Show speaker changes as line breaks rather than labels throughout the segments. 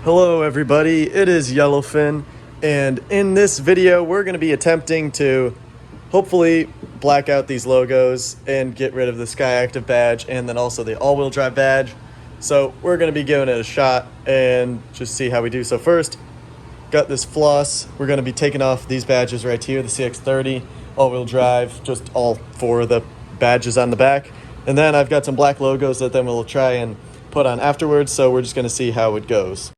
Hello everybody, it is Yellowfin, and in this video we're going to be attempting to hopefully black out these logos and get rid of the Sky Active badge and then also the all-wheel drive badge. So we're going to be giving it a shot and just see how we do. So first, got this floss. We're going to be taking off these badges right here, the CX-30, all-wheel drive, just all four of the badges on the back. And then I've got some black logos that then we'll try and put on afterwards, so we're just going to see how it goes.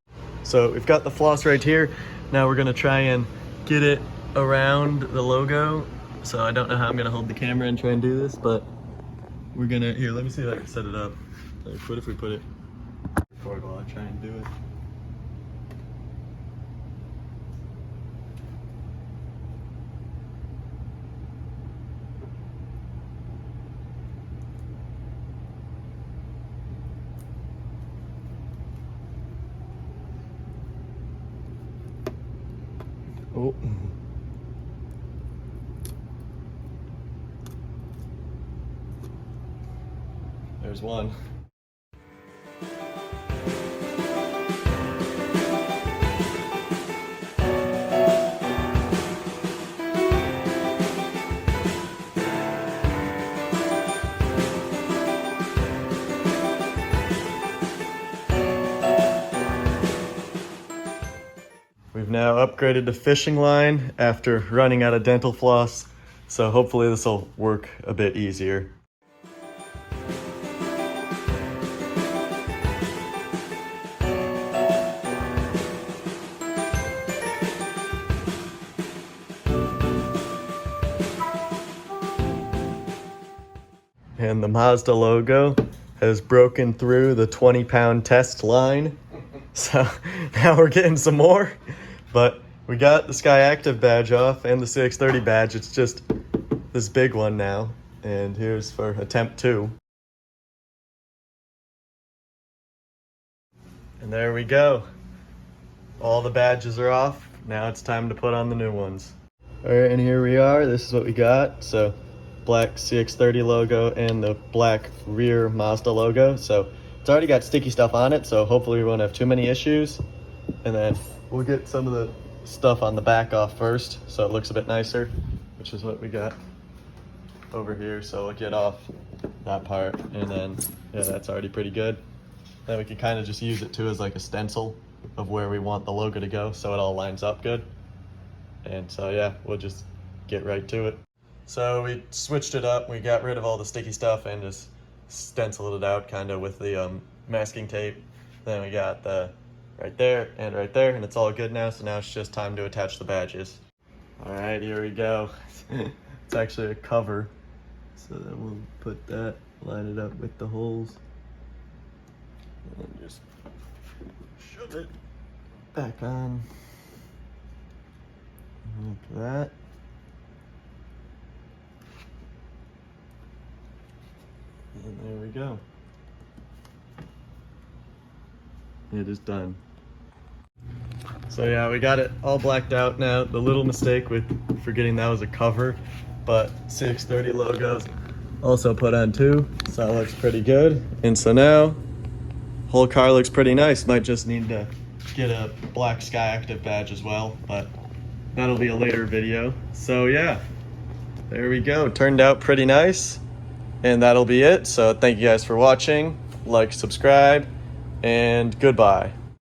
So we've got the floss right here. Now we're gonna try and get it around the logo. So I don't know how I'm gonna hold the camera and try and do this, but we're gonna, here, let me see if I can set it up. Like, what if we put it forward while I try and do it? Oh. There's one. We've now upgraded to fishing line after running out of dental floss, so hopefully this will work a bit easier. And the Mazda logo has broken through the 20-pound test line. So now we're getting some more, but we got the Sky Active badge off and the CX-30 badge. It's just this big one now. And here's for attempt 2. And there we go. All the badges are off. Now it's time to put on the new ones. All right, and here we are. This is what we got. So black CX-30 logo and the black rear Mazda logo. So it's already got sticky stuff on it, so hopefully we won't have too many issues. And then we'll get some of the stuff on the back off first, so it looks a bit nicer, which is what we got over here. So we'll get off that part, and then, yeah, that's already pretty good. Then we can kind of just use it too as like a stencil of where we want the logo to go, so it all lines up good. And so, yeah, we'll just get right to it. So we switched it up. We got rid of all the sticky stuff and just stenciled it out kind of with the masking tape. Then we got the right there, and it's all good now. So now it's just time to attach the badges. All right, here we go. It's actually a cover, so then we'll put that, line it up with the holes, and just shove it back on like that. And there we go. It is done. So yeah, we got it all blacked out now. The little mistake with forgetting that was a cover, but CX-30 logos also put on too, so that looks pretty good. And so now, whole car looks pretty nice. Might just need to get a black Sky Active badge as well, but that'll be a later video. So yeah, there we go. Turned out pretty nice. And that'll be it. So thank you guys for watching. Like, subscribe, and goodbye.